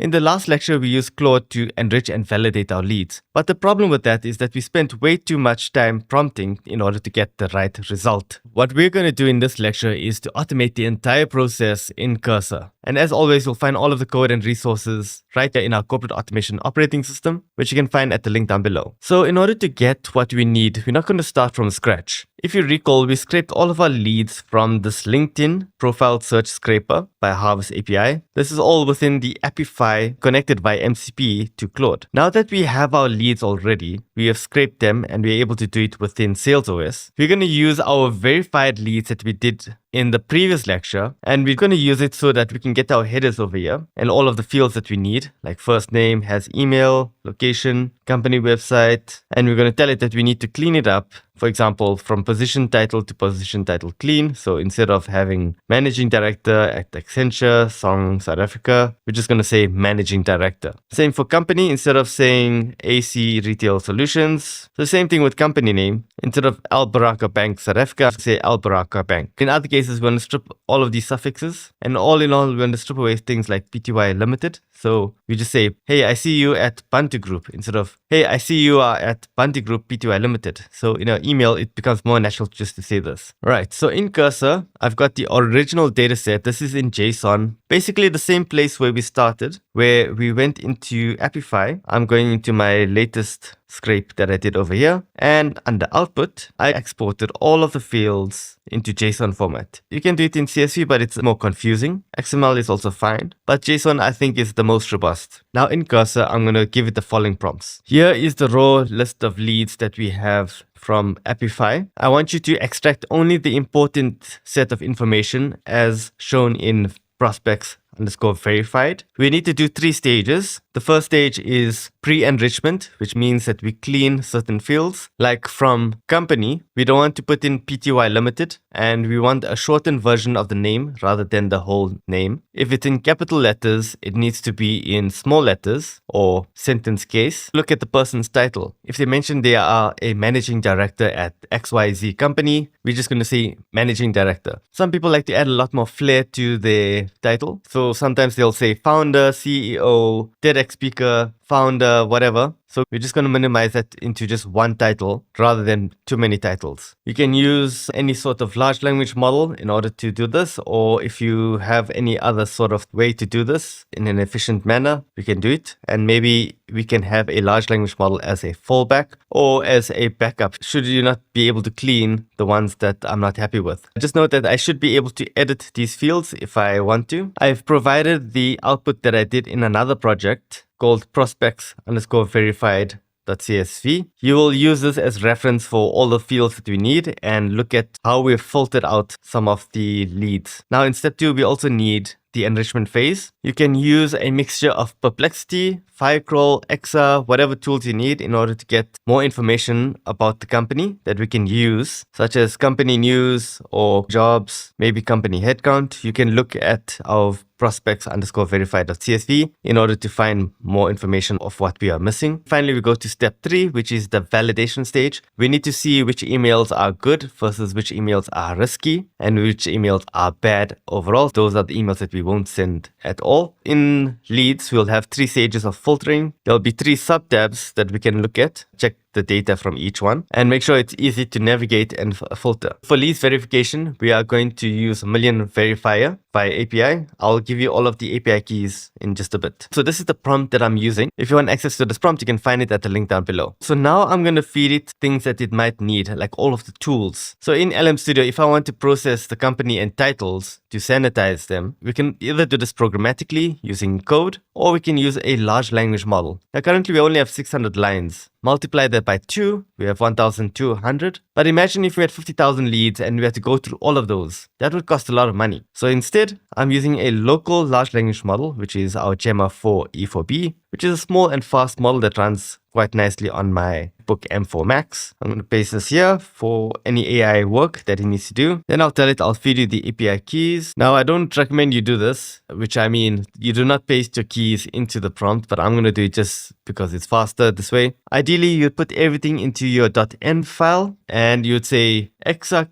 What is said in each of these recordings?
In the last lecture, we used Claude to enrich and validate our leads. But the problem with that is that we spent way too much time prompting in order to get the right result. What we're going to do in this lecture is to automate the entire process in Cursor. And as always, you'll find all of the code and resources right there in our corporate automation operating system, which you can find at the link down below. So in order to get what we need, we're not going to start from scratch. If you recall, we scraped all of our leads from this LinkedIn profile search scraper by Harvest API. This is all within the Apify connected by MCP to Claude. Now that we have our leads already, we have scraped them and we're able to do it within SalesOS. We're going to use our verified leads that we did in the previous lecture, and we're going to use it so that we can get our headers over here and all of the fields that we need, like first name has email, location, company website, and we're going to tell it that we need to clean it up. For example, from position title to position title clean. So instead of having managing director at Accenture, Song, South Africa, we're just going to say managing director. Same for company, instead of saying AC Retail Solutions. So same thing with company name. Instead of Al Baraka Bank South Africa, say Al Baraka Bank. In other cases, we're going to strip all of these suffixes. And all in all, we're going to strip away things like PTY Limited. So we just say, hey, I see you at Bantu Group, instead of, hey, I see you are at Bantu Group PTY Limited. So in our email, it becomes more natural just to say this. Right, so in Cursor, I've got the original data set. This is in JSON. Basically the same place where we started, where we went into Apify. I'm going into my latest scrape that I did over here, and under output I exported all of the fields into JSON format. You can do it in CSV, but it's more confusing. XML is also fine, but JSON I think is the most robust. Now in Cursor, I'm going to give it the following prompts. Here is the raw list of leads that we have from Apify. I want you to extract only the important set of information as shown in prospects_verified. We need to do 3 stages. The first stage is pre-enrichment, which means that we clean certain fields. Like from company, we don't want to put in PTY Limited, and we want a shortened version of the name rather than the whole name. If it's in capital letters, it needs to be in small letters or sentence case. Look at the person's title. If they mention they are a managing director at XYZ company, we're just going to say managing director. Some people like to add a lot more flair to their title. So sometimes they'll say founder, CEO, TEDx speaker, founder, whatever. So we're just going to minimize that into just one title rather than too many titles. You can use any sort of large language model in order to do this, or if you have any other sort of way to do this in an efficient manner, we can do it. And maybe we can have a large language model as a fallback or as a backup should you not be able to clean the ones that I'm not happy with. Just note that I should be able to edit these fields if I want to. I've provided the output that I did in another project called prospects_verified.csv. You will use this as reference for all the fields that we need and look at how we've filtered out some of the leads. Now in step 2, we also need the enrichment phase. You can use a mixture of Perplexity, Firecrawl, Exa, whatever tools you need in order to get more information about the company that we can use, such as company news or jobs, maybe company headcount. You can look at our prospects_verified.csv in order to find more information of what we are missing. Finally, we go to step 3, which is the validation stage. We need to see which emails are good versus which emails are risky and which emails are bad overall. Those are the emails that we won't send at all. In leads, we'll have 3 stages of filtering. There'll be 3 sub-tabs that we can look at. Check the data from each one and make sure it's easy to navigate and filter. For leads verification, we are going to use Million Verifier via API. I'll give you all of the API keys in just a bit. So this is the prompt that I'm using. If you want access to this prompt, you can find it at the link down below. So now I'm going to feed it things that it might need, like all of the tools. So in LM Studio, if I want to process the company and titles to sanitize them, we can either do this programmatically using code, or we can use a large language model. Now currently we only have 600 lines. Multiply that by 2, we have 1,200. But imagine if we had 50,000 leads and we had to go through all of those. That would cost a lot of money. So instead, I'm using a local large language model, which is our Gemma 4 E4B. which is a small and fast model that runs quite nicely on my book M4 Max. I'm going to paste this here for any AI work that it needs to do. Then I'll tell it I'll feed you the API keys. Now, I don't recommend you do this, which I mean, you do not paste your keys into the prompt, but I'm going to do it just because it's faster this way. Ideally, you'd put everything into your .env file and you'd say exa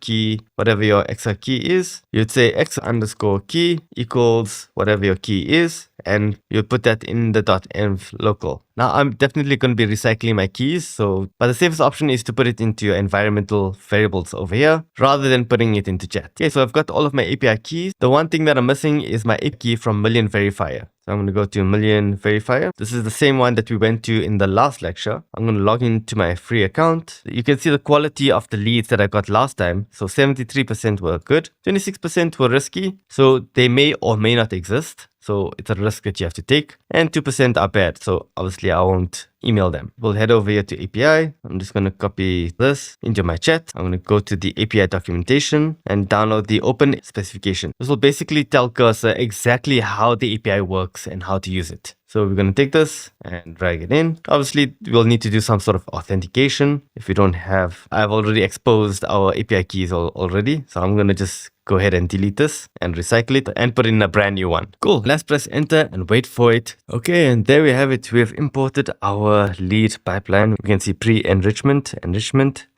key, whatever your exa key is. You'd say exa underscore key equals whatever your key is, and you put that in the .env local. Now, I'm definitely going to be recycling my keys, but the safest option is to put it into your environmental variables over here, rather than putting it into chat. Okay, so I've got all of my API keys. The one thing that I'm missing is my API key from Million Verifier. So I'm going to go to Million Verifier. This is the same one that we went to in the last lecture. I'm going to log into my free account. You can see the quality of the leads that I got last time. So 73% were good, 26% were risky. So they may or may not exist. So it's a risk that you have to take. And 2% are bad. So obviously I won't email them. We'll head over here to API. I'm just going to copy this into my chat. I'm going to go to the API documentation and download the open specification. This will basically tell Cursor exactly how the API works and how to use it. So we're going to take this and drag it in. Obviously, we'll need to do some sort of authentication. If we don't have, I've already exposed our API keys already. So I'm going to just go ahead and delete this and recycle it and put in a brand new one. Cool. Let's press enter and wait for it. Okay, and there we have it. We have imported our lead pipeline. We can see pre-enrichment, enrichment,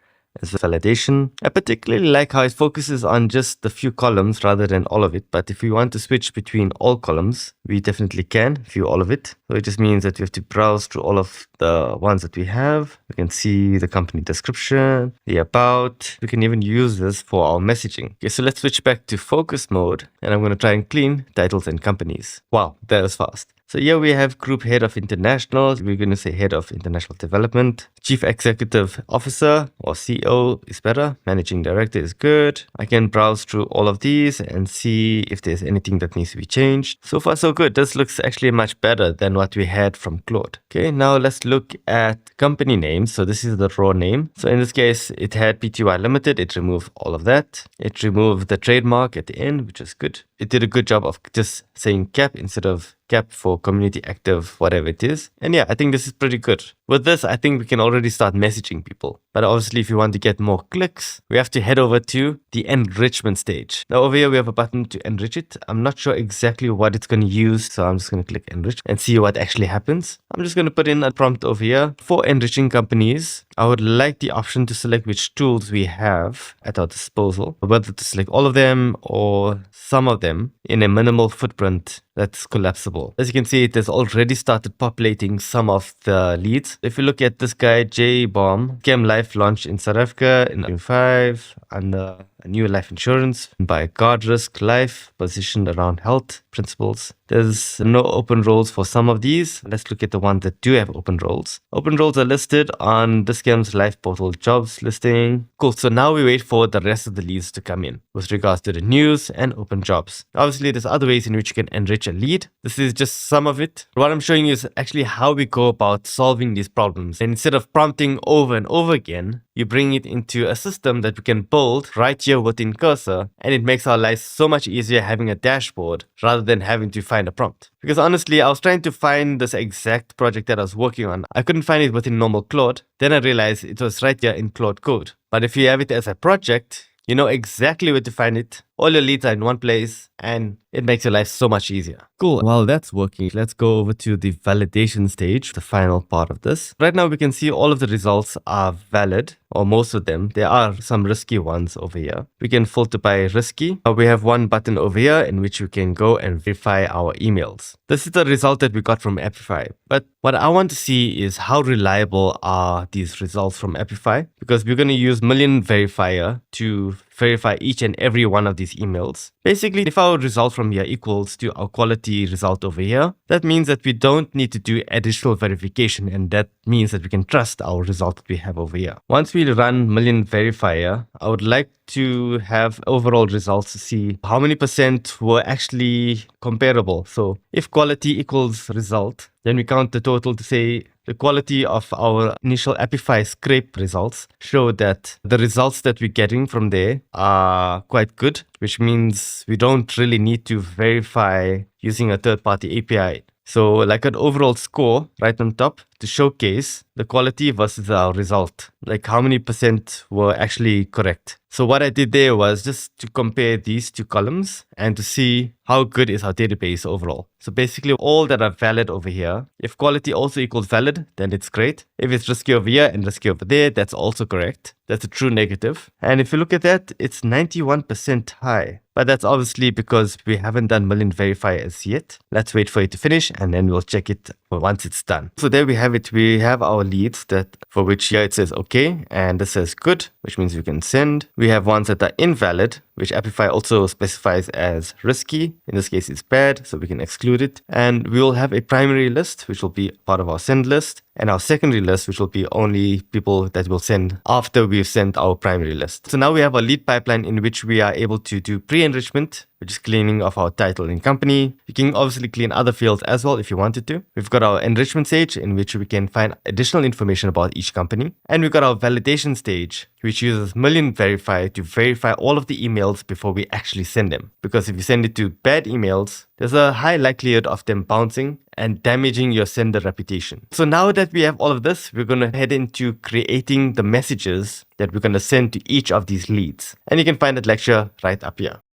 as validation. I particularly like how it focuses on just the few columns rather than all of it. But if we want to switch between all columns, we definitely can view all of it. So it just means that we have to browse through all of the ones that we have. We can see the company description, the about. We can even use this for our messaging. Okay, so let's switch back to focus mode. And I'm going to try and clean titles and companies. Wow, that was fast. So here we have Group Head of International. We're going to say Head of International Development. Chief Executive Officer or CEO is better. Managing Director is good. I can browse through all of these and see if there's anything that needs to be changed. So far, so good. This looks actually much better than what we had from Claude. Okay, now let's look at company names. So this is the raw name. So in this case, it had PTY Limited. It removed all of that. It removed the trademark at the end, which is good. It did a good job of just saying CAP instead of CAP for community active, whatever it is. And yeah, I think this is pretty good. With this, I think we can already start messaging people. But obviously, if you want to get more clicks, we have to head over to the enrichment stage. Now over here, we have a button to enrich it. I'm not sure exactly what it's going to use. So I'm just going to click enrich and see what actually happens. I'm just going to put in a prompt over here. For enriching companies, I would like the option to select which tools we have at our disposal, whether to select all of them or some of them in a minimal footprint that's collapsible. As you can see, it has already started populating some of the leads. If you look at this guy, J-Bomb, Chem Life launched in South Africa in 2005 under a new life insurance by Guard Risk Life, positioned around health principles. There's no open roles for some of these. Let's look at the ones that do have open roles. Open roles are listed on this Chem's Life Portal jobs listing. Cool. So now we wait for the rest of the leads to come in with regards to the news and open jobs. Obviously, there's other ways in which you can enrich a lead. This is just some of it. What I'm showing you is actually how we go about solving these problems. And instead of prompting over and over again, you bring it into a system that we can build right here within Cursor, and it makes our lives so much easier having a dashboard rather than having to find a prompt. Because honestly, I was trying to find this exact project that I was working on. I couldn't find it within normal Claude. Then I realized it was right here in Claude Code. But if you have it as a project, you know exactly where to find it. All your leads are in one place, and it makes your life so much easier. Cool. While that's working, let's go over to the validation stage, the final part of this. Right now, we can see all of the results are valid, or most of them. There are some risky ones over here. We can filter by risky. We have one button over here in which we can go and verify our emails. This is the result that we got from Apify. But what I want to see is how reliable are these results from Apify, because we're going to use Million Verifier to verify each and every one of these emails. Basically, if our result from here equals to our quality result over here, that means that we don't need to do additional verification, and that means that we can trust our result that we have over here. Once we run Million Verifier, I would like to have overall results to see how many % were actually comparable. So if quality equals result, then we count the total to say the quality of our initial Apify scrape results show that the results that we're getting from there are quite good, which means we don't really need to verify using a third-party API So like an overall score right on top to showcase the quality versus our result, like how many percent were actually correct. So what I did there was just to compare these two columns and to see how good is our database overall. So basically all that are valid over here, if quality also equals valid, then it's great. If it's risky over here and risky over there, that's also correct. That's a true negative. And if you look at that, it's 91% high. But that's obviously because we haven't done million verifiers yet. Let's wait for it to finish and then we'll check it once it's done. So there we have it. We have our leads that for which here it says okay and this says good, which means we can send. We have ones that are invalid, which Apify also specifies as risky. In this case, it's bad, so we can exclude it. And we will have a primary list, which will be part of our send list, and our secondary list, which will be only people that will send after we've sent our primary list. So now we have a lead pipeline in which we are able to do pre-enrichment, which is cleaning of our title and company. You can obviously clean other fields as well if you wanted to. We've got our enrichment stage in which we can find additional information about each company. And we've got our validation stage, which uses million verify to verify all of the emails before we actually send them. Because if you send it to bad emails, there's a high likelihood of them bouncing and damaging your sender reputation. So now that we have all of this, we're going to head into creating the messages that we're going to send to each of these leads. And you can find that lecture right up here.